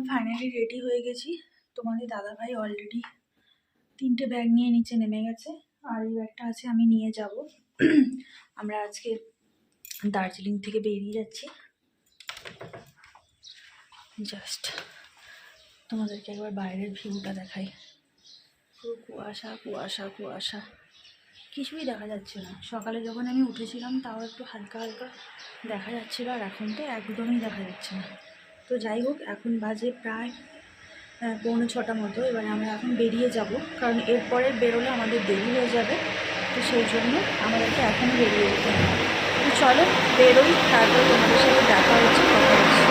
Finally ready হয়ে গেছি। তোমাদের দাদাভাই অলরেডি 3টে ব্যাগ নিয়ে নিচে নেমে গেছে, আর এই ব্যাগটা আছে আমি নিয়ে যাব। আমরা আজকে দার্জিলিং থেকে বেরিয়ে যাচ্ছি। জাস্ট তোমাদেরকে একবার বাইরের ভিউটা দেখাই। পুরো কুয়াশা কুয়াশা কুয়াশা, কিছুই দেখা যাচ্ছে না। সকালে যখন আমি উঠেছিলাম তাও একটু হালকা হালকা দেখা যাচ্ছিলো, আর এখন তো একদমই দেখা যাচ্ছে না। তো যাই হোক, এখন বাজে প্রায় 6:45 মতো। এবারে আমরা এখন বেরিয়ে যাব, কারণ এরপরে বেরোলে আমাদের দেরি হয়ে যাবে। তো সেই জন্য আমাদেরকে এখনই বেরিয়ে যেতে হবে। তো চলো বেরোই, তারপর তোমাদের সাথে দেখা হচ্ছে, কথা হচ্ছে।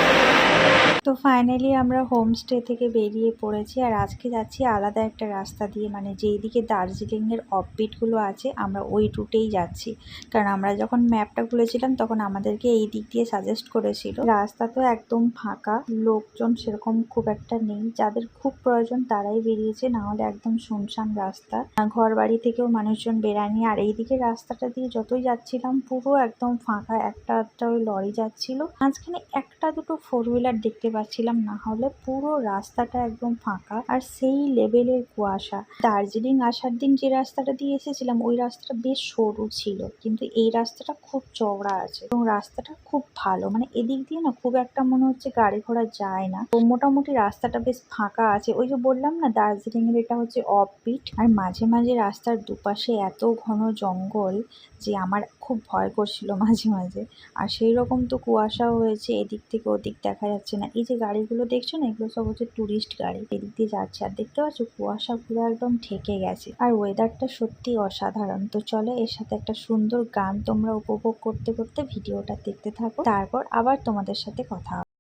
তো ফাইনালি আমরা হোমস্টে থেকে বেরিয়ে পড়েছি, আর আজকে যাচ্ছি আলাদা একটা রাস্তা দিয়ে, মানে যেই দিকে দার্জিলিংয়ের অফবিটগুলো আছে আমরা ওই রুটেই যাচ্ছি। কারণ আমরা যখন ম্যাপটা খুলেছিলাম তখন আমাদেরকে এই দিক দিয়ে সাজেস্ট করেছিল। রাস্তা তো একদম ফাঁকা, লোকজন সেরকম খুব একটা নেই, যাদের খুব প্রয়োজন তারাই বেরিয়েছে, না হলে একদম শুনশান রাস্তা। ঘর বাড়ি থেকেও মানুষজন বেরায়নি। আর এইদিকে রাস্তাটা দিয়ে যতই যাচ্ছিলাম পুরো একদম ফাঁকা, একটা ওই লরি যাচ্ছিল, মাঝখানে একটা দুটো 4 হুইলার দেখতে পাচ্ছিলাম, না হলে পুরো রাস্তাটা একদম ফাঁকা। আর সেই লেভেলের কুয়াশা। দার্জিলিং আসার দিন যে রাস্তাটা দিয়ে এসেছিলাম ওই রাস্তাটা বেশ সরু ছিল, কিন্তু এই রাস্তাটা খুব চওড়া আছে এবং রাস্তাটা খুব ভালো, মানে এদিক দিয়ে না খুব একটা মনে হচ্ছে গাড়ি ঘোড়া যায় না। তো মোটামুটি রাস্তাটা বেশ ফাঁকা আছে। ওই যে বললাম না দার্জিলিং এর এটা হচ্ছে অফবিট, আর মাঝে মাঝে রাস্তার দুপাশে এত ঘন জঙ্গল যে আমার খুব ভয় করছিল মাঝে মাঝে। আর সেই রকম তো কুয়াশাও হয়েছে, এদিক থেকে ওদিক দেখা যাচ্ছে না। এই যে গাড়িগুলো দেখছো না, এগুলো সব হচ্ছে টুরিস্ট গাড়ি, এদিক দিয়ে যাচ্ছে। আর দেখতে পাচ্ছ কুয়াশা পুরো একদম ঢেকে গেছে, আর ওয়েদারটা সত্যি অসাধারণ। তো চলো এর সাথে একটা সুন্দর গান তোমরা উপভোগ করতে করতে ভিডিওটা দেখতে থাকো, তারপর আবার তোমাদের সাথে কথা হবে।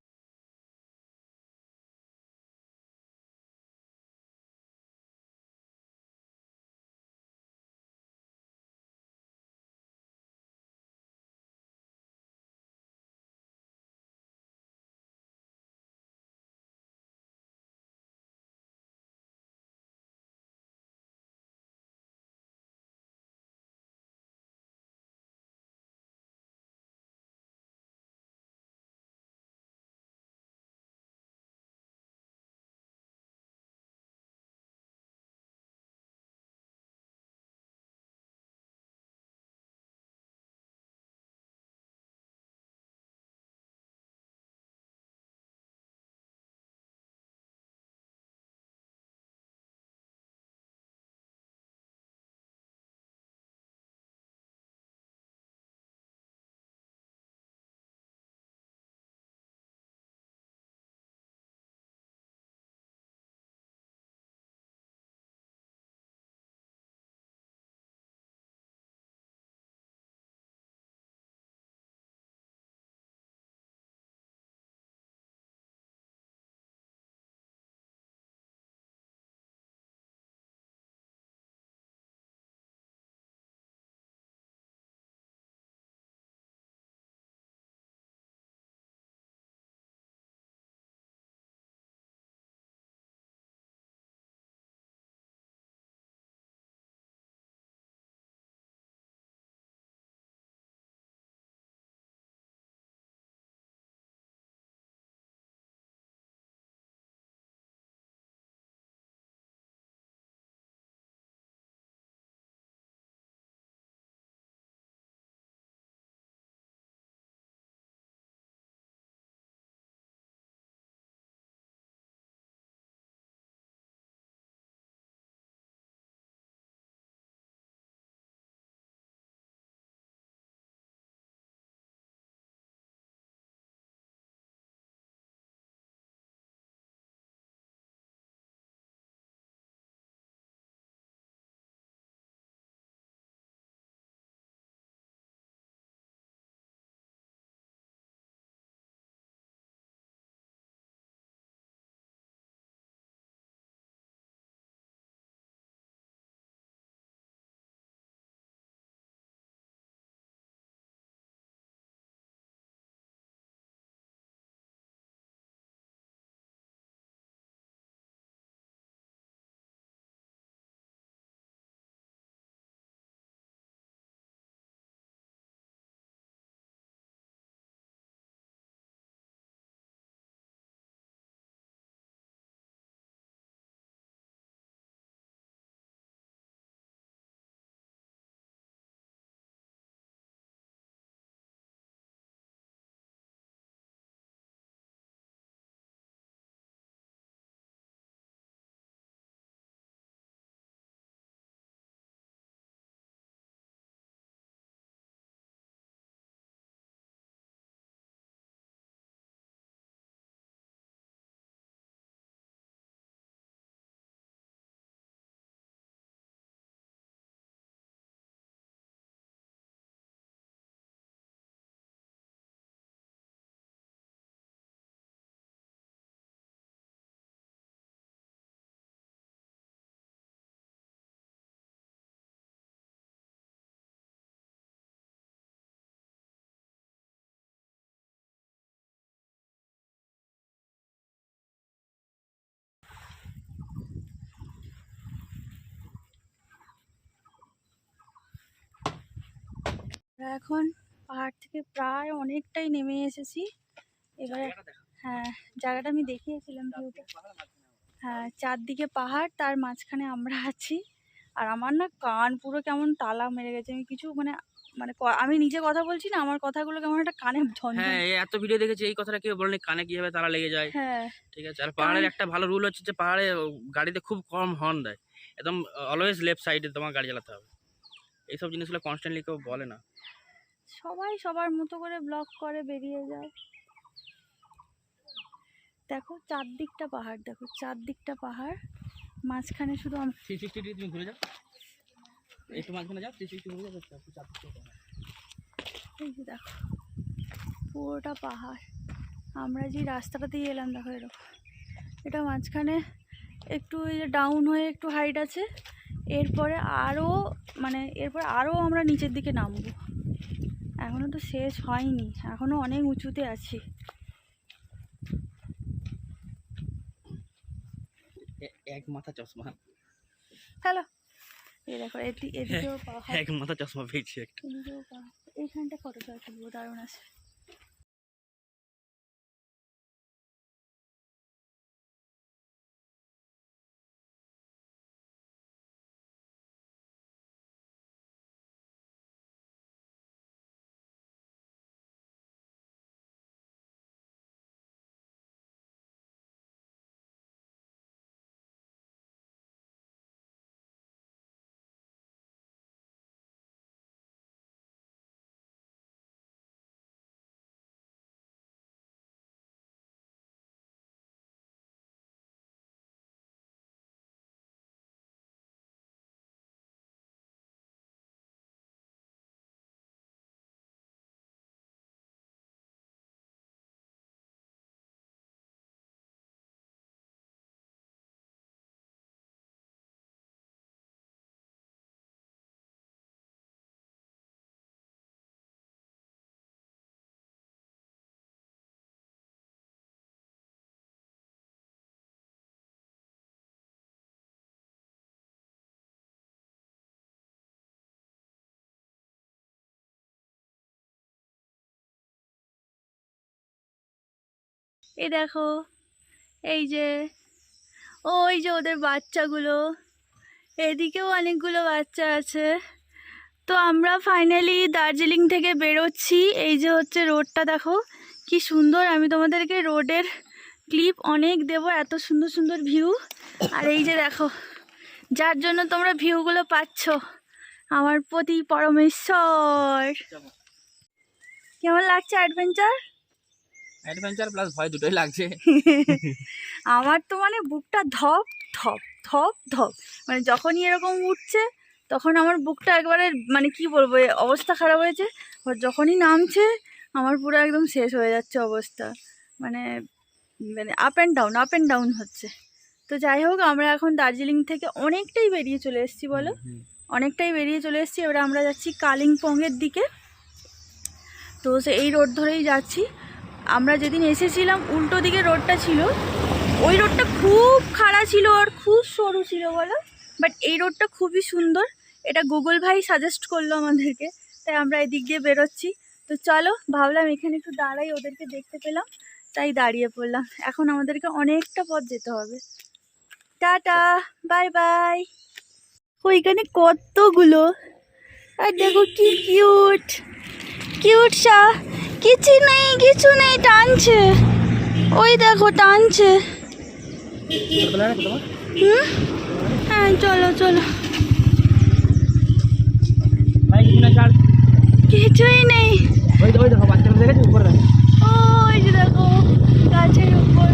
এখন পাহাড় থেকে প্রায় অনেকটাই নেমে এসেছি এবারে। হ্যাঁ, জায়গাটা আমি দেখিয়েছিলাম ভিউটা। হ্যাঁ, চারদিকে পাহাড়, তার মাঝখানে আমরা আছি। আর আমার না কান পুরো কেমন তালা মেরে গেছে। আমি কিছু মানে মানে আমি নিজে কথা বলছি না, আমার কথাগুলো কেমন একটা কানে ঝনঝন। হ্যাঁ, এত ভিডিও দেখেছি এই কথাটা কেউ বলেনি কানে কিভাবে তালা লেগে যায়। হ্যাঁ, ঠিক আছে। আর পাহাড়ের একটা ভালো রুল হচ্ছে যে পাহাড়ে গাড়িতে খুব কম হর্ন দেয়, একদম অলওয়েজ লেফট সাইডে তোমার গাড়ি চালাতে হবে। এইসব জিনিসগুলো কনস্ট্যান্টলি কেউ বলে না। সবাই সবার মতো করে ব্লগ করে বেরিয়ে যায়। দেখো চারদিকটা পাহাড়, দেখো চারদিকটা পাহাড়, মাঝখানে শুধু 360 ডিগ্রি তুমি ঘুরে যাও, একটু মাঝখানে যাও, 360 ঘুরে যাও, এই যে দেখো পুরোটা পাহাড়। আমরা যে রাস্তাটা দিয়ে এলাম দেখো এরকম, এটা মাঝখানে একটু এই যে ডাউন হয়ে একটু হাইট আছে। এরপরে আরও মানে এরপরে আরও আমরা নিচের দিকে নামবো। এখনও তো শেষ হয়নি, এখনও অনেক উঁচুতে আছি। এক মাথা চশমা। হ্যালো, এই দেখো এদিকেও পাহাড়, এক মাথা চশমা পেয়েছি একটা। এদিকেও পাহাড়। এইখানটা ফটোটা তুলবো, দারুণ আছে। এই দেখো, এই যে ওই যে ওদের বাচ্চাগুলো, এদিকেও অনেকগুলো বাচ্চা আছে। তো আমরা ফাইনালি দার্জিলিং থেকে বেরোচ্ছি। এই যে হচ্ছে রোডটা, দেখো কি সুন্দর। আমি তোমাদেরকে রোডের ক্লিপ অনেক দেবো, এত সুন্দর সুন্দর ভিউ। আর এই যে দেখো, যার জন্য তোমরা ভিউগুলো পাচ্ছ, আমার পতি পরমেশ্বর। কেমন লাগছে অ্যাডভেঞ্চার? অ্যাডভেঞ্চার প্লাস ভয় দুটোই লাগছে। আমার তো মানে বুকটা ধপ ধপ ধপ ধপ, মানে যখনই এরকম উঠছে তখন আমার বুকটা একবারে মানে কি বলবো অবস্থা খারাপ হয়েছে। আর যখনই নামছে আমার পুরো একদম শেষ হয়ে যাচ্ছে অবস্থা, মানে মানে আপ অ্যান্ড ডাউন হচ্ছে। তো যাই হোক, আমরা এখন দার্জিলিং থেকে অনেকটাই বেরিয়ে চলে এসেছি, বলো অনেকটাই বেরিয়ে চলে এসেছি। এবারে আমরা যাচ্ছি কালিম্পংয়ের দিকে। তো এই রোড ধরেই যাচ্ছি। আমরা যেদিন এসেছিলাম উল্টো দিকে রোডটা ছিল, ওই রোডটা খুব খাড়া ছিল আর খুব সরু ছিল বলো, বাট এই রোডটা খুবই সুন্দর। এটা গুগল ভাই সাজেস্ট করলো আমাদেরকে, তাই আমরা এদিক দিয়ে বেরোচ্ছি। তো চলো, ভাবলাম এখানে একটু দাঁড়াই, ওদেরকে দেখতে পেলাম তাই দাঁড়িয়ে পড়লাম। এখন আমাদেরকে অনেকটা পথ যেতে হবে। Tata, bye bye. ওইখানে কতগুলো, আর দেখো কি কিউট কিউট সা, কিছু নেই টানছে, ওই দেখো টানছে। হ্যাঁ চলো চলো, কিছুই নেই। ওই যে দেখো গাছের উপর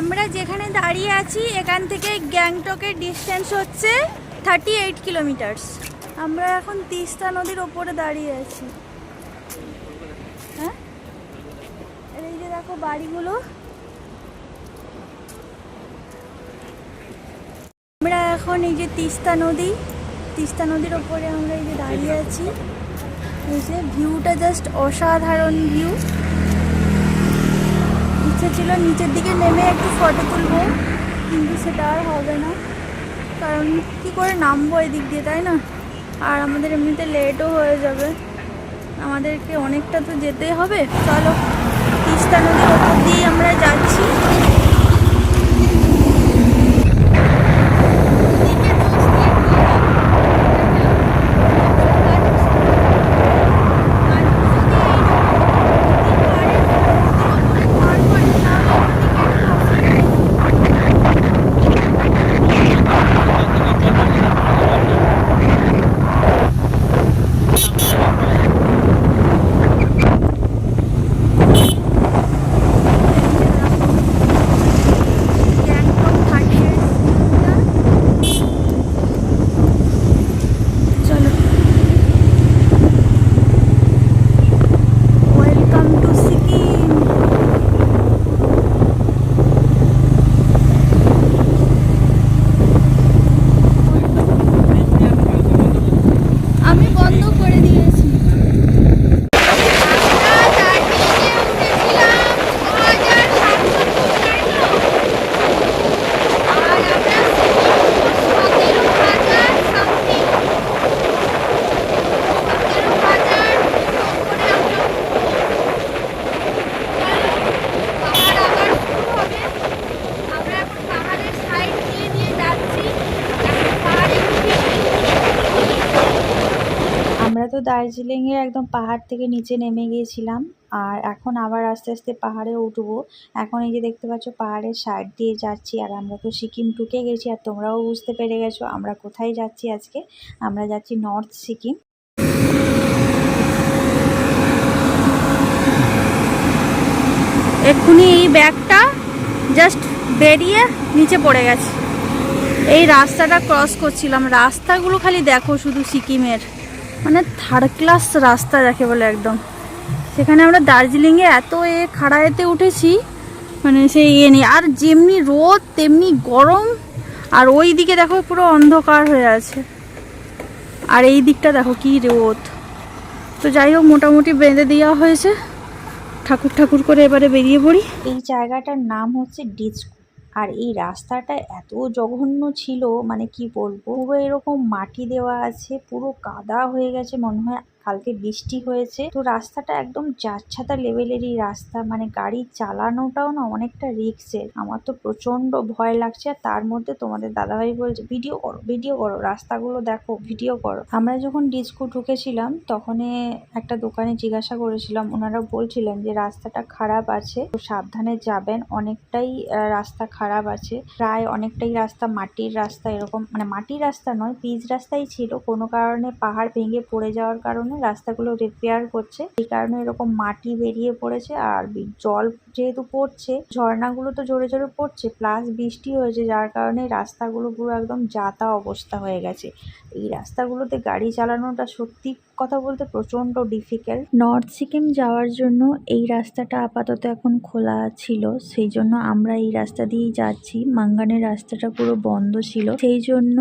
আমরা যেখানে দাঁড়িয়ে আছি এখান থেকে গ্যাংটকের ডিস্টেন্স হচ্ছে 38 কিলোমিটার্স। আমরা এখন তিস্তা নদীর ওপরে দাঁড়িয়ে আছি। হ্যাঁ, এই যে দেখো বাড়িগুলো। আমরা এখন এই যে তিস্তা নদীর ওপরে আমরা এই যে দাঁড়িয়ে আছি। এই যে ভিউটা জাস্ট অসাধারণ ভিউ। ইচ্ছে ছিল নিচের দিকে নেমে একটু ফটো তুলবো, কিন্তু সেটা আর হবে না, কারণ কি করে নামবো এদিক দিয়ে, তাই না? আর আমাদের এমনিতে লেটও হয়ে যাবে, আমাদেরকে অনেকটা তো যেতেই হবে। চলো, তিস্তা নদীর ওপর দিয়ে আমরা যাচ্ছি। আমরা তো দার্জিলিংয়ে একদম পাহাড় থেকে নিচে নেমে গিয়েছিলাম, আর এখন আবার আস্তে আস্তে পাহাড়ে উঠবো। এখন এই যে দেখতে পাচ্ছ পাহাড়ের সাইড দিয়ে যাচ্ছি, আর আমরা তো সিকিম ঢুকে গেছি, আর তোমরাও বুঝতে পেরে গেছো আমরা কোথায় যাচ্ছি আজকে। আমরা যাচ্ছি নর্থ সিকিম। এক্ষুনি এই ব্যাগটা জাস্ট বেরিয়ে নিচে পড়ে গেছে। এই রাস্তাটা ক্রস করছিলাম, রাস্তাগুলো খালি দেখো শুধু সিকিমের, মানে থার্ড ক্লাস রাস্তা যাকে বলে একদম। সেখানে আমরা দার্জিলিংয়ে এত খাড়াইতে উঠেছি, মানে সেই নেই। আর যেমনি রোদ তেমনি গরম, আর ওই দিকে দেখো পুরো অন্ধকার হয়ে আছে, আর এই দিকটা দেখো কি রোদ। তো যাই হোক, মোটামুটি বেঁধে দেওয়া হয়েছে, ঠাকুর ঠাকুর করে এবারে বেরিয়ে পড়ি। এই জায়গাটার নাম হচ্ছে ডিচকু, আর এই রাস্তাটা এত জঘন্য ছিল, মানে কি বলবো, পুরো এরকম মাটি দেওয়া আছে, পুরো কাদা হয়ে গেছে, মনে হয় কালকে বৃষ্টি হয়েছে। তো রাস্তাটা একদম যাচ্ছাতা লেভেলেরই রাস্তা, মানে গাড়ি চালানোটাও না অনেকটা রিস্কের। আমার তো প্রচন্ড ভয় লাগছে, আর তার মধ্যে তোমাদের দাদাভাই বলছে ভিডিও করো, রাস্তাগুলো দেখো, ভিডিও করো। আমরা যখন ডিচকু ঢুকেছিলাম তখন একটা দোকানে জিজ্ঞাসা করেছিলাম, ওনারা বলছিলেন যে রাস্তাটা খারাপ আছে, তো সাবধানে যাবেন, অনেকটাই রাস্তা খারাপ আছে, প্রায় অনেকটাই রাস্তা মাটির রাস্তা, এরকম মানে মাটির রাস্তা নয়, পিচ রাস্তাই ছিল, কোনো কারণে পাহাড় ভেঙে পড়ে যাওয়ার কারণে রাস্তাগুলো রিপেয়ার করছে, এই কারণে এরকম মাটি বেরিয়ে পড়েছে। আর জল যেহেতু পড়ছে, ঝর্ণাগুলো তো জোরে জোরে পড়ছে, প্লাস বৃষ্টি হয়েছে, যার কারণে রাস্তাগুলো পুরো একদম যাতা অবস্থা হয়ে গেছে। এই রাস্তাগুলোতে গাড়ি চালানোটা সত্যি কথা বলতে প্রচন্ড ডিফিকাল্ট। নর্থ সিকিম যাওয়ার জন্য এই রাস্তাটা আপাতত এখন খোলা ছিল, সেই জন্য আমরা এই রাস্তা দিয়েই যাচ্ছি। মাঙ্গানের রাস্তাটা পুরো বন্ধ ছিল, সেই জন্য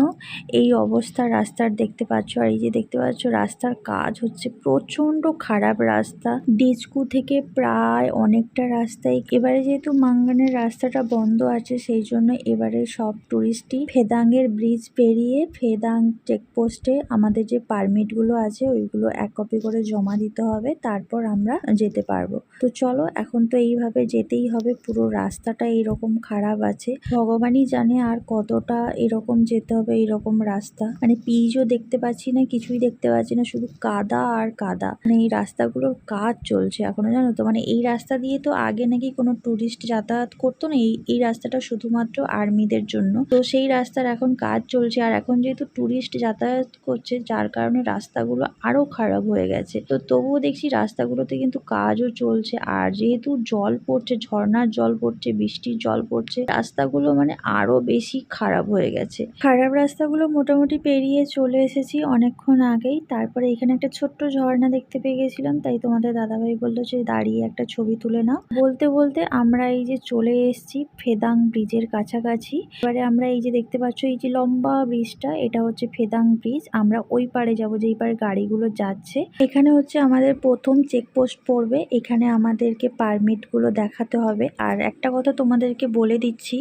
এই অবস্থা রাস্তার দেখতে পাচ্ছ। আর এই যে দেখতে পাচ্ছ রাস্তার কাজ হচ্ছে, প্রচন্ড খারাপ রাস্তা। ডিচকু থেকে প্রায় অনেকটা রাস্তায়, এবারে যেহেতু মাঙ্গানের রাস্তাটা বন্ধ আছে, সেই জন্য এবারে সব টুরিস্টই ফেদাংয়ের ব্রিজ পেরিয়ে ফেদাং চেকপোস্টে আমাদের যে পারমিটগুলো আছে ওইগুলো 1 কপি করে জমা দিতে হবে, তারপর আমরা যেতে পারবো। তো চলো, এখন তো এইভাবে যেতেই হবে, পুরো রাস্তাটা এইরকম খারাপ আছে, ভগবানই জানে আর কতটা এরকম যেতে হবে। এইরকম রাস্তা, মানে পিচও দেখতে পাচ্ছি না, কিছুই দেখতে পাচ্ছি না, শুধু কাদা কাদা আর কাদা। মানে এই রাস্তাগুলোর কাজ চলছে এখনো, জানো তো। মানে এই রাস্তা দিয়ে তো আগে নাকি কোনো টুরিস্ট যাতায়াত করতো না, এই রাস্তাটা শুধুমাত্র আর্মিদের জন্য। তো সেই রাস্তার এখন কাজ চলছে, আর এখন যেহেতু টুরিস্ট যাতায়াত করছে যার কারণে রাস্তাগুলো আরো খারাপ হয়ে গেছে। তো তবুও দেখছি রাস্তাগুলোতে কিন্তু কাজও চলছে, আর যেহেতু জল পড়ছে, ঝর্ণার জল পড়ছে, বৃষ্টির জল পড়ছে, রাস্তাগুলো মানে আরো বেশি খারাপ হয়ে গেছে। খারাপ রাস্তাগুলো মোটামুটি পেরিয়ে চলে এসেছি অনেকক্ষণ আগেই। তারপরে এখানে একটা ছোট্ট ঝর্ণা দেখতে পেয়ে গেছিলাম, তাই তোমাদের দাদাভাই বললো যে দাঁড়িয়ে একটা ছবি তুলে নাও। বলতে বলতে আমরা এই যে চলে এসেছি ফেদাং ব্রিজের কাছাকাছি। এবারে আমরা এই যে দেখতে পাচ্ছ এই যে লম্বা ব্রিজটা, এটা হচ্ছে ফেদাং ব্রিজ। আমরা ওই পারে যাবো যেই পারে গাড়িগুলো যাচ্ছে। এখানে হচ্ছে আমাদের প্রথম চেকপোস্ট পড়বে, এখানে আমাদেরকে পারমিট গুলো দেখাতে হবে। আর একটা কথা তোমাদেরকে বলে দিচ্ছি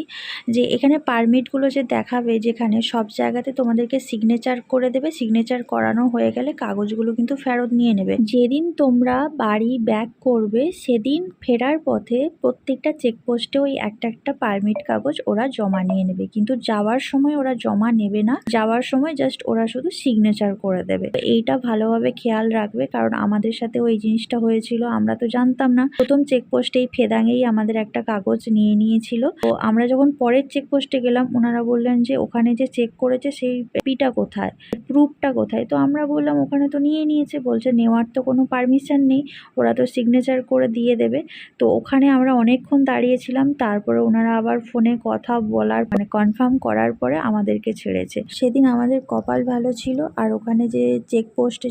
যে এখানে পারমিট গুলো যে দেখাবে, যেখানে সব জায়গাতে তোমাদেরকে সিগনেচার করে দেবে। সিগনেচার করানো হয়ে গেলে কাগজগুলো কিন্তু ফেরত নিয়ে নেবে। যেদিন তোমরা বাড়ি ব্যাক করবে সেদিন ফেরার পথে প্রত্যেকটা চেকপোস্টে ওই একটা একটা পারমিট কাগজ ওরা জমা নিয়ে নেবে, কিন্তু যাওয়ার সময় ওরা জমা নেবে না। যাওয়ার সময় জাস্ট ওরা শুধু সিগনেচার করে দেবে। তো এইটা ভালোভাবে খেয়াল রাখবে, কারণ আমাদের সাথে ওই জিনিসটা হয়েছিল, আমরা তো জানতাম না। প্রথম চেকপোস্টে এই ফেদাঙেই আমাদের একটা কাগজ নিয়ে নিয়েছিল। তো আমরা যখন পরের চেকপোস্টে গেলাম ওনারা বললেন যে ওখানে যে চেক করেছে সেই পিটা কোথায়, প্রুফটা কোথায়। তো আমরা বললাম ওখানে তো নিয়ে নিয়েছে। বলছে নেওয়ার তো কোনো পারমিশন নেই, ওরা তো সিগনেচার করে দিয়ে দেবে। তো ওখানে আমরা অনেকক্ষণ দাঁড়িয়েছিলাম, তারপরে ওনারা আবার ফোনে কথা বলার মানে কনফার্ম করার পরে আমাদেরকে ছেড়েছে। সেদিন আমাদের কপাল ভালো ছিল, আর ওখানে যে চেকপোস্টে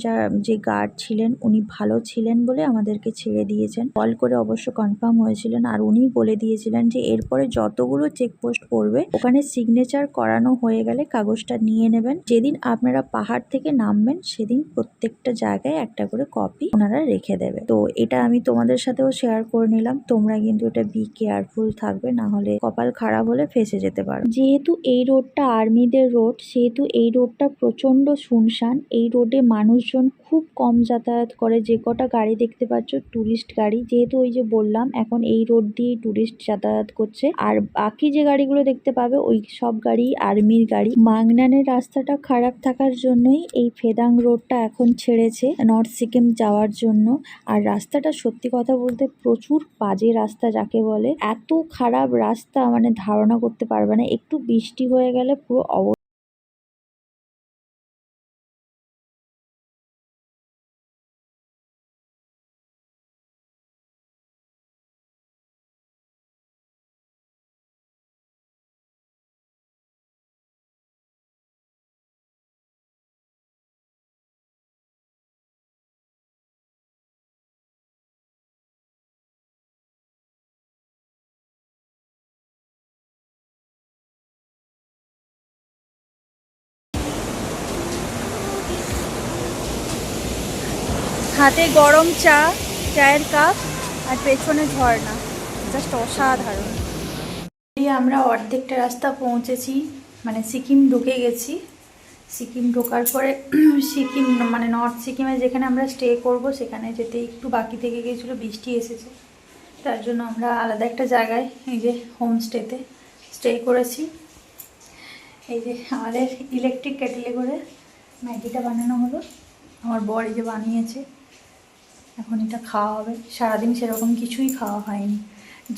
যে গার্ড ছিলেন উনি ভালো ছিলেন বলে আমাদেরকে ছেড়ে দিয়েছেন। কল করে অবশ্য কনফার্ম হয়েছিলেন, আর উনি বলে দিয়েছিলেন যে এরপরে যতগুলো চেকপোস্ট পড়বে ওখানে সিগনেচার করানো হয়ে গেলে কাগজটা নিয়ে নেবেন। যেদিন আপনারা পাহাড় থেকে নামবেন সেদিন প্রত্যেকটা জায়গায় একটা করে কপি ওনারা রেখে দেবে। তো এটা আমি তোমাদের সাথেও শেয়ার করে নিলাম, তোমরা কিন্তু এটা বি কেয়ারফুল থাকবে, না হলে কপাল খারাপ হলে ফেঁসে যেতে পারো। যেহেতু এই রোডটা আর্মিদের রোড, সেহেতু এই রোডটা প্রচন্ড শুনশান। এই রোডে মানুষজন খুব কম যাতায়াত করে। যে কটা গাড়ি দেখতে পাচ্ছ টুরিস্ট গাড়ি, যেহেতু ওই যে বললাম এখন এই রোড দিয়ে টুরিস্ট যাতায়াত করছে। আর বাকি যে গাড়িগুলো দেখতে পাবে ওই সব গাড়ি আর্মির গাড়ি। মাংনানের রাস্তাটা খারাপ থাকার জন্যই এই ফেদাং রোডটা এখন ছেড়েছে নর্থ সিকিম যাওয়ার জন্য। আর রাস্তাটা সত্যি কথা বলতে প্রচুর বাজে রাস্তা যাকে বলে। এত খারাপ রাস্তা মানে ধারণা করতে পারবে না। একটু বৃষ্টি হয়ে গেলে পুরো হাতে গরম চা, চায়ের কাপ, আর পেছনে ঝর্ণা, জাস্ট অসাধারণ। আমরা অর্ধেকটা রাস্তা পৌঁছেছি, মানে সিকিম ঢুকে গেছি। সিকিম ঢোকার পরে সিকিম মানে নর্থ সিকিমে যেখানে আমরা স্টে করব সেখানে যেতে একটু বাকি থেকে গিয়েছিলো, বৃষ্টি এসেছে তার জন্য আমরা আলাদা একটা জায়গায় এই যে হোমস্টেতে স্টে করেছি। এই যে আমাদের ইলেকট্রিক কেটেলে করে ম্যাগিটা বানানো হলো, আমার বর এই যে বানিয়েছে, এখন এটা খাওয়া হবে। সারাদিন সেরকম কিছুই খাওয়া হয়নি,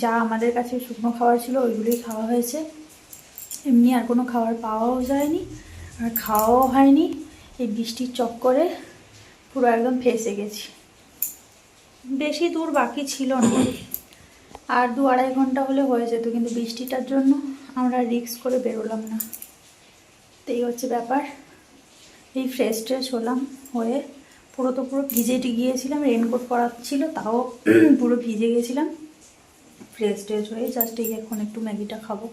যা আমাদের কাছে শুকনো খাবার ছিল ওইগুলোই খাওয়া হয়েছে। এমনি আর কোনো খাবার পাওয়াও যায়নি আর খাওয়াও হয়নি। এই বৃষ্টির চক্করে পুরো একদম ফেঁসে গেছি। বেশি দূর বাকি ছিল না, আর 2-2.5 ঘন্টা হলে হয়ে যেত, কিন্তু বৃষ্টিটার জন্য আমরা রিস্ক করে বেরোলাম না। তো এই হচ্ছে ব্যাপার। এই ফ্রেশ ট্রেশ হলাম, হয়ে পুরো ভিজে গিয়েছিলাম, রেনকোট পরা ছিল তাও পুরো ভিজে গেছিলাম। ফ্রেশ ট্রেশ হয়ে জাস্ট এই এখন একটু ম্যাগিটা খাবো,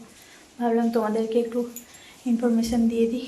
ভাবলাম তোমাদেরকে একটু ইনফরমেশান দিয়ে দিই।